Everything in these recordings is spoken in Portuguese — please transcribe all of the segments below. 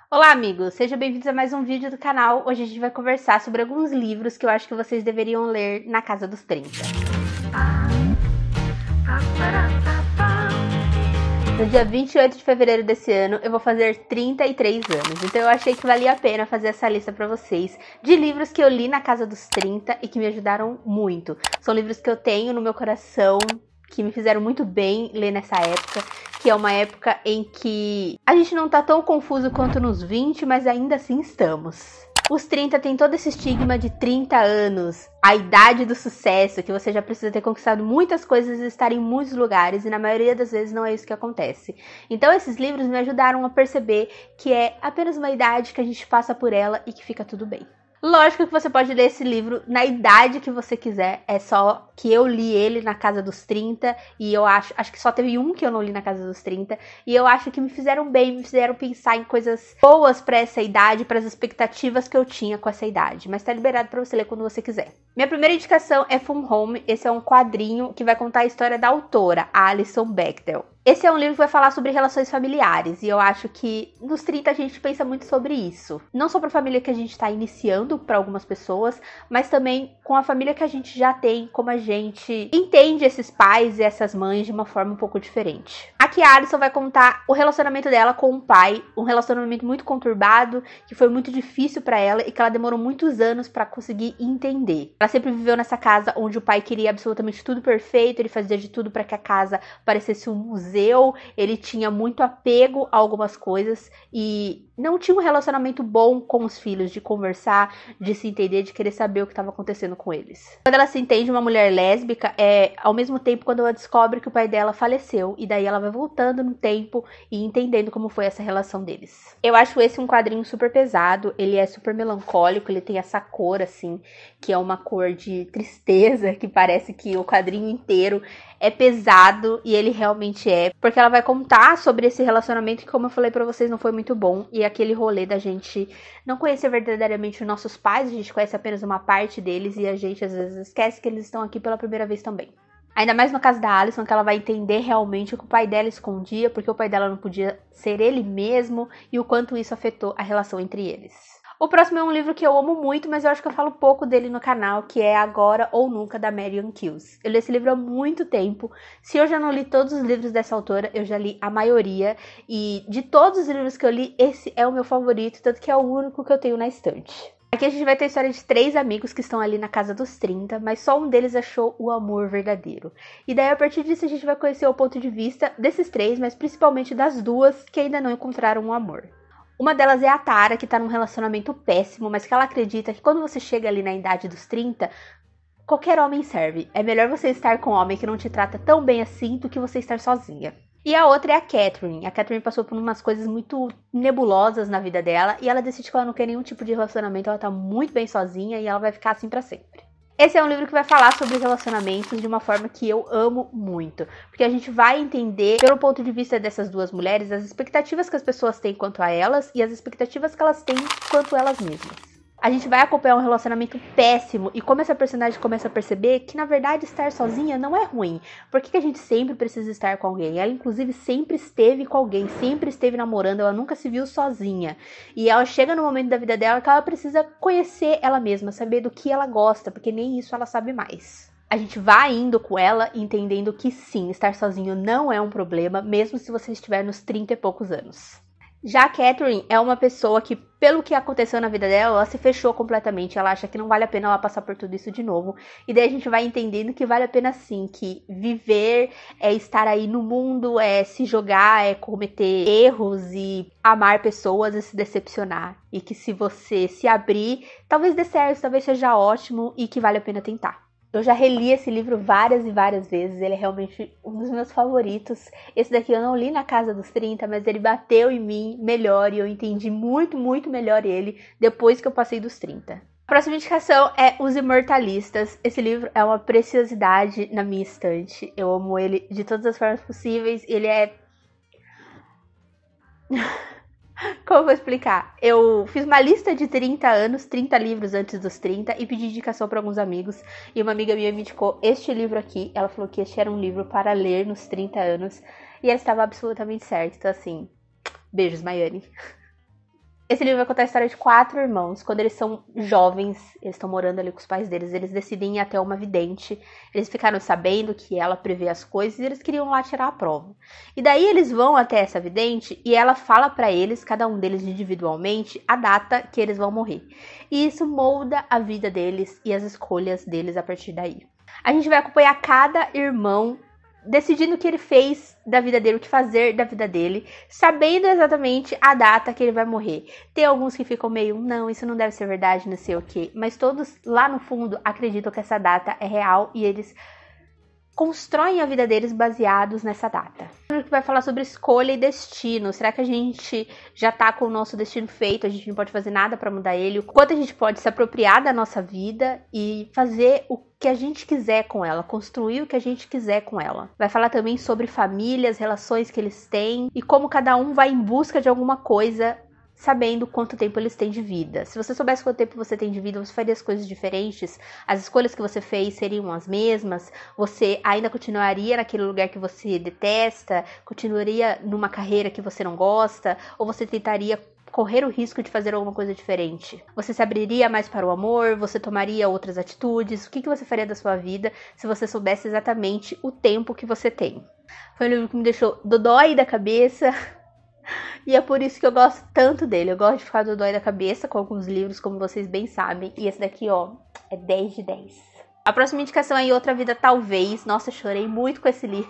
Olá, amigos! Sejam bem-vindos a mais um vídeo do canal. Hoje a gente vai conversar sobre alguns livros que eu acho que vocês deveriam ler na casa dos 30. No dia 28 de fevereiro desse ano, eu vou fazer 33 anos. Então eu achei que valia a pena fazer essa lista pra vocês de livros que eu li na casa dos 30 e que me ajudaram muito. São livros que eu tenho no meu coração, que me fizeram muito bem ler nessa época, que é uma época em que a gente não tá tão confuso quanto nos 20, mas ainda assim estamos. Os 30 tem todo esse estigma de 30 anos, a idade do sucesso, que você já precisa ter conquistado muitas coisas e estar em muitos lugares, e na maioria das vezes não é isso que acontece. Então esses livros me ajudaram a perceber que é apenas uma idade, que a gente passa por ela e que fica tudo bem. Lógico que você pode ler esse livro na idade que você quiser, é só que eu li ele na casa dos 30 e eu acho que só teve um que eu não li na casa dos 30 e eu acho que me fizeram bem, me fizeram pensar em coisas boas pra essa idade, para as expectativas que eu tinha com essa idade, mas tá liberado pra você ler quando você quiser. Minha primeira indicação é Fun Home. Esse é um quadrinho que vai contar a história da autora, a Alison Bechdel. Esse é um livro que vai falar sobre relações familiares e eu acho que nos 30 a gente pensa muito sobre isso. Não só para a família que a gente está iniciando para algumas pessoas, mas também com a família que a gente já tem, como a gente entende esses pais e essas mães de uma forma um pouco diferente. Aqui a Alison vai contar o relacionamento dela com o pai, um relacionamento muito conturbado, que foi muito difícil para ela e que ela demorou muitos anos para conseguir entender. Ela sempre viveu nessa casa onde o pai queria absolutamente tudo perfeito, ele fazia de tudo para que a casa parecesse um museu. Ele tinha muito apego a algumas coisas e não tinha um relacionamento bom com os filhos, de conversar, de se entender, de querer saber o que estava acontecendo com eles. Quando ela se entende uma mulher lésbica, é ao mesmo tempo quando ela descobre que o pai dela faleceu, e daí ela vai voltando no tempo e entendendo como foi essa relação deles. Eu acho esse um quadrinho super pesado, ele é super melancólico, ele tem essa cor assim, que é uma cor de tristeza, que parece que o quadrinho inteiro é pesado, e ele realmente é, porque ela vai contar sobre esse relacionamento que, como eu falei pra vocês, não foi muito bom, e aquele rolê da gente não conhecer verdadeiramente os nossos pais, a gente conhece apenas uma parte deles, e a gente às vezes esquece que eles estão aqui pela primeira vez também. Ainda mais no caso da Alison, que ela vai entender realmente o que o pai dela escondia, porque o pai dela não podia ser ele mesmo, e o quanto isso afetou a relação entre eles. O próximo é um livro que eu amo muito, mas eu acho que eu falo pouco dele no canal, que é Agora ou Nunca, da Marian Kills. Eu li esse livro há muito tempo. Se eu já não li todos os livros dessa autora, eu já li a maioria. E de todos os livros que eu li, esse é o meu favorito, tanto que é o único que eu tenho na estante. Aqui a gente vai ter a história de 3 amigos que estão ali na casa dos 30, mas só um deles achou o amor verdadeiro. E daí, a partir disso, a gente vai conhecer o ponto de vista desses 3, mas principalmente das 2 que ainda não encontraram o amor. Uma delas é a Tara, que tá num relacionamento péssimo, mas que ela acredita que quando você chega ali na idade dos 30, qualquer homem serve. É melhor você estar com um homem que não te trata tão bem assim do que você estar sozinha. E a outra é a Catherine. A Catherine passou por umas coisas muito nebulosas na vida dela e ela decide que ela não quer nenhum tipo de relacionamento, ela tá muito bem sozinha e ela vai ficar assim pra sempre. Esse é um livro que vai falar sobre relacionamentos de uma forma que eu amo muito, porque a gente vai entender, pelo ponto de vista dessas 2 mulheres, as expectativas que as pessoas têm quanto a elas e as expectativas que elas têm quanto a elas mesmas. A gente vai acompanhar um relacionamento péssimo e como essa personagem começa a perceber que, na verdade, estar sozinha não é ruim. Por que a gente sempre precisa estar com alguém? Ela, inclusive, sempre esteve com alguém, sempre esteve namorando, ela nunca se viu sozinha. E ela chega no momento da vida dela que ela precisa conhecer ela mesma, saber do que ela gosta, porque nem isso ela sabe mais. A gente vai indo com ela, entendendo que sim, estar sozinho não é um problema, mesmo se você estiver nos 30 e poucos anos. Já a Catherine é uma pessoa que, pelo que aconteceu na vida dela, ela se fechou completamente. Ela acha que não vale a pena ela passar por tudo isso de novo. E daí a gente vai entendendo que vale a pena sim, que viver é estar aí no mundo, é se jogar, é cometer erros e amar pessoas e se decepcionar. E que se você se abrir, talvez dê certo, talvez seja ótimo e que vale a pena tentar. Eu já reli esse livro várias e várias vezes, ele é realmente um dos meus favoritos. Esse daqui eu não li na casa dos 30, mas ele bateu em mim melhor e eu entendi muito, muito melhor ele depois que eu passei dos 30. A próxima indicação é Os Imortalistas. Esse livro é uma preciosidade na minha estante. Eu amo ele de todas as formas possíveis. Ele é... Como eu vou explicar? Eu fiz uma lista de 30 anos, 30 livros antes dos 30 e pedi indicação para alguns amigos. E uma amiga minha me indicou este livro aqui. Ela falou que este era um livro para ler nos 30 anos. E ela estava absolutamente certa. Então assim, beijos, Maiane. Esse livro vai contar a história de 4 irmãos. Quando eles são jovens, eles estão morando ali com os pais deles, eles decidem ir até uma vidente. Eles ficaram sabendo que ela prevê as coisas e eles queriam lá tirar a prova. E daí eles vão até essa vidente e ela fala pra eles, cada um deles individualmente, a data que eles vão morrer. E isso molda a vida deles e as escolhas deles a partir daí. A gente vai acompanhar cada irmão decidindo o que ele fez da vida dele, o que fazer da vida dele, sabendo exatamente a data que ele vai morrer. Tem alguns que ficam meio, não, isso não deve ser verdade, não sei o quê, mas todos lá no fundo acreditam que essa data é real e eles constroem a vida deles baseados nessa data. O livro que vai falar sobre escolha e destino. Será que a gente já tá com o nosso destino feito? A gente não pode fazer nada para mudar ele? O quanto a gente pode se apropriar da nossa vida e fazer o que a gente quiser com ela, construir o que a gente quiser com ela. Vai falar também sobre famílias, relações que eles têm e como cada um vai em busca de alguma coisa, sabendo quanto tempo eles têm de vida. Se você soubesse quanto tempo você tem de vida, você faria as coisas diferentes, as escolhas que você fez seriam as mesmas, você ainda continuaria naquele lugar que você detesta, continuaria numa carreira que você não gosta, ou você tentaria correr o risco de fazer alguma coisa diferente? Você se abriria mais para o amor? Você tomaria outras atitudes? O que você faria da sua vida se você soubesse exatamente o tempo que você tem? Foi um livro que me deixou dodói da cabeça. E é por isso que eu gosto tanto dele. Eu gosto de ficar dodói da cabeça com alguns livros, como vocês bem sabem. E esse daqui, ó, é 10 de 10. A próxima indicação é Em Outra Vida Talvez. Nossa, eu chorei muito com esse livro.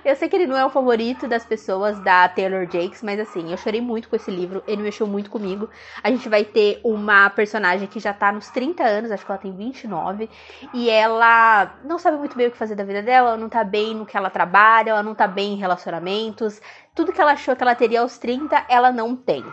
Eu sei que ele não é o favorito das pessoas da Taylor Jakes, mas assim, eu chorei muito com esse livro, ele mexeu muito comigo. A gente vai ter uma personagem que já tá nos 30 anos, acho que ela tem 29, e ela não sabe muito bem o que fazer da vida dela, ela não tá bem no que ela trabalha, ela não tá bem em relacionamentos. Tudo que ela achou que ela teria aos 30, ela não tem.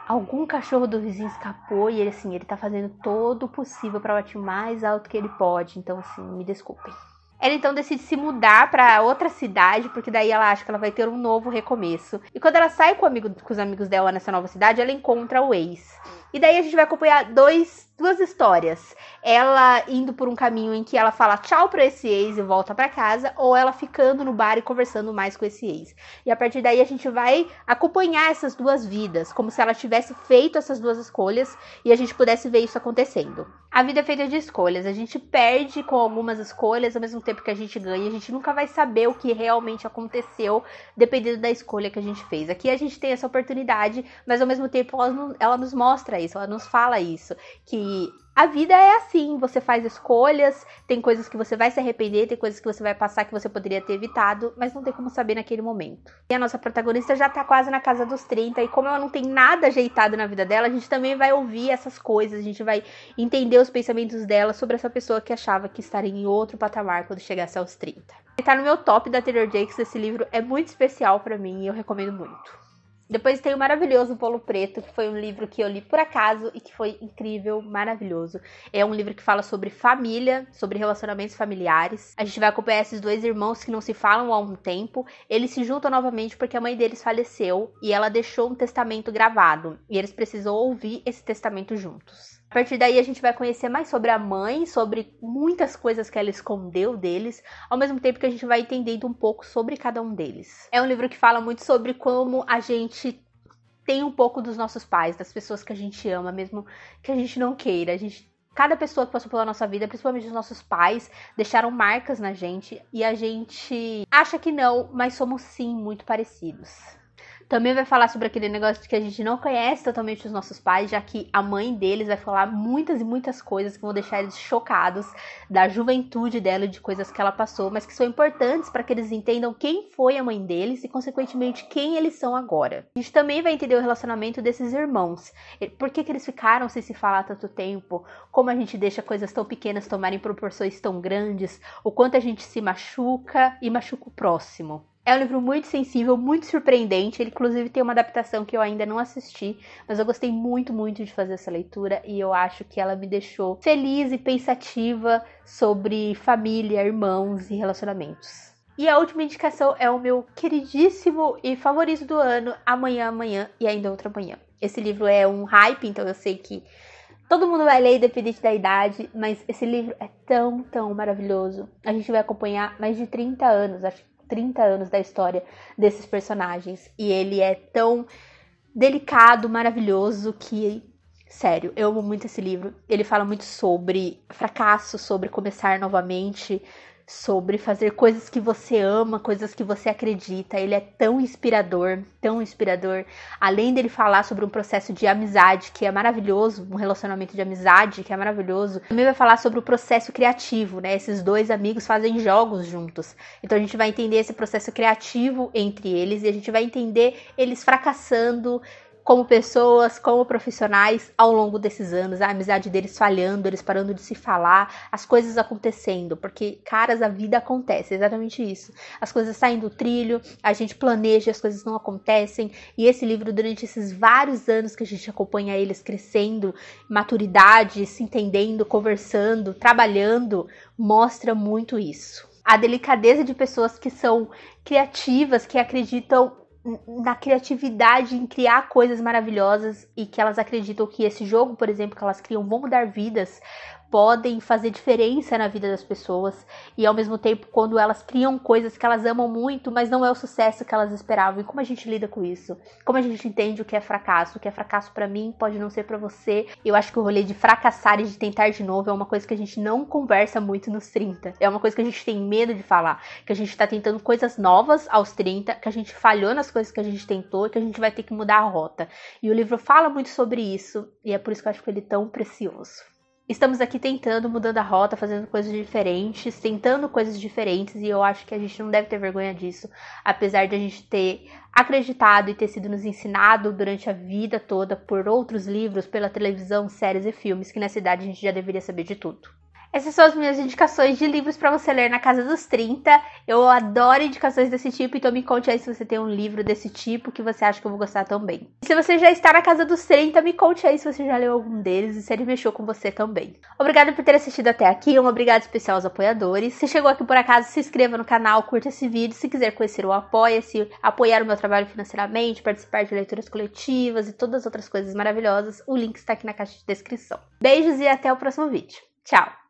Algum cachorro do vizinho escapou e ele, assim, ele tá fazendo todo o possível pra bater o mais alto que ele pode, então assim, me desculpem. Ela então decide se mudar para outra cidade, porque daí ela acha que ela vai ter um novo recomeço. E quando ela sai com os amigos dela nessa nova cidade, ela encontra o ex. E daí a gente vai acompanhar duas histórias. Ela indo por um caminho em que ela fala tchau pra esse ex e volta pra casa, ou ela ficando no bar e conversando mais com esse ex. E a partir daí a gente vai acompanhar essas duas vidas, como se ela tivesse feito essas duas escolhas e a gente pudesse ver isso acontecendo. A vida é feita de escolhas, a gente perde com algumas escolhas ao mesmo tempo que a gente ganha, a gente nunca vai saber o que realmente aconteceu dependendo da escolha que a gente fez. Aqui a gente tem essa oportunidade, mas ao mesmo tempo ela nos mostra isso, ela nos fala isso, que a vida é assim, você faz escolhas, tem coisas que você vai se arrepender, tem coisas que você vai passar que você poderia ter evitado, mas não tem como saber naquele momento. E a nossa protagonista já tá quase na casa dos 30, e como ela não tem nada ajeitado na vida dela, a gente também vai ouvir essas coisas, a gente vai entender os pensamentos dela sobre essa pessoa que achava que estaria em outro patamar quando chegasse aos 30. Ele tá no meu top da Taylor Jakes, esse livro é muito especial pra mim e eu recomendo muito. Depois tem o maravilhoso Bolo Preto, que foi um livro que eu li por acaso e que foi incrível, maravilhoso. É um livro que fala sobre família, sobre relacionamentos familiares. A gente vai acompanhar esses dois irmãos que não se falam há um tempo. Eles se juntam novamente porque a mãe deles faleceu e ela deixou um testamento gravado. E eles precisam ouvir esse testamento juntos. A partir daí a gente vai conhecer mais sobre a mãe, sobre muitas coisas que ela escondeu deles, ao mesmo tempo que a gente vai entendendo um pouco sobre cada um deles. É um livro que fala muito sobre como a gente tem um pouco dos nossos pais, das pessoas que a gente ama, mesmo que a gente não queira. Cada pessoa que passou pela nossa vida, principalmente os nossos pais, deixaram marcas na gente e a gente acha que não, mas somos sim muito parecidos. Também vai falar sobre aquele negócio de que a gente não conhece totalmente os nossos pais, já que a mãe deles vai falar muitas e muitas coisas que vão deixar eles chocados da juventude dela e de coisas que ela passou, mas que são importantes para que eles entendam quem foi a mãe deles e, consequentemente, quem eles são agora. A gente também vai entender o relacionamento desses irmãos. Por que eles ficaram sem se falar tanto tempo? Como a gente deixa coisas tão pequenas tomarem proporções tão grandes? O quanto a gente se machuca e machuca o próximo. É um livro muito sensível, muito surpreendente. Ele, inclusive, tem uma adaptação que eu ainda não assisti, mas eu gostei muito, muito de fazer essa leitura e eu acho que ela me deixou feliz e pensativa sobre família, irmãos e relacionamentos. E a última indicação é o meu queridíssimo e favorito do ano, Amanhã, Amanhã e Ainda Outra Manhã. Esse livro é um hype, então eu sei que todo mundo vai ler, independente da idade, mas esse livro é tão, tão maravilhoso. A gente vai acompanhar mais de 30 anos, acho que 30 anos da história desses personagens. E ele é tão delicado, maravilhoso, que... Sério, eu amo muito esse livro. Ele fala muito sobre fracasso, sobre começar novamente, sobre fazer coisas que você ama, coisas que você acredita. Ele é tão inspirador, tão inspirador. Além dele falar sobre um processo de amizade que é maravilhoso, um relacionamento de amizade que é maravilhoso, também vai falar sobre o processo criativo, né? Esses dois amigos fazem jogos juntos. Então a gente vai entender esse processo criativo entre eles e a gente vai entender eles fracassando como pessoas, como profissionais ao longo desses anos, a amizade deles falhando, eles parando de se falar, as coisas acontecendo, porque, caras, a vida acontece, é exatamente isso. As coisas saem do trilho, a gente planeja, as coisas não acontecem, e esse livro, durante esses vários anos que a gente acompanha eles crescendo, maturidade, se entendendo, conversando, trabalhando, mostra muito isso. A delicadeza de pessoas que são criativas, que acreditam na criatividade, em criar coisas maravilhosas e que elas acreditam que esse jogo, por exemplo, que elas criam vão mudar vidas, podem fazer diferença na vida das pessoas e ao mesmo tempo quando elas criam coisas que elas amam muito, mas não é o sucesso que elas esperavam. E como a gente lida com isso? Como a gente entende o que é fracasso? O que é fracasso pra mim pode não ser pra você. Eu acho que o rolê de fracassar e de tentar de novo é uma coisa que a gente não conversa muito nos 30. É uma coisa que a gente tem medo de falar, que a gente tá tentando coisas novas aos 30, que a gente falhou nas coisas que a gente tentou e que a gente vai ter que mudar a rota. E o livro fala muito sobre isso e é por isso que eu acho que ele é tão precioso. Estamos aqui tentando, mudando a rota, fazendo coisas diferentes, tentando coisas diferentes, e eu acho que a gente não deve ter vergonha disso, apesar de a gente ter acreditado e ter sido nos ensinado durante a vida toda por outros livros, pela televisão, séries e filmes, que nessa idade a gente já deveria saber de tudo. Essas são as minhas indicações de livros para você ler na casa dos 30. Eu adoro indicações desse tipo, então me conte aí se você tem um livro desse tipo que você acha que eu vou gostar também. E se você já está na casa dos 30, me conte aí se você já leu algum deles e se ele mexeu com você também. Obrigada por ter assistido até aqui, um obrigado especial aos apoiadores. Se chegou aqui por acaso, se inscreva no canal, curta esse vídeo. Se quiser conhecer o Apoia-se, apoiar o meu trabalho financeiramente, participar de leituras coletivas e todas as outras coisas maravilhosas, o link está aqui na caixa de descrição. Beijos e até o próximo vídeo. Tchau!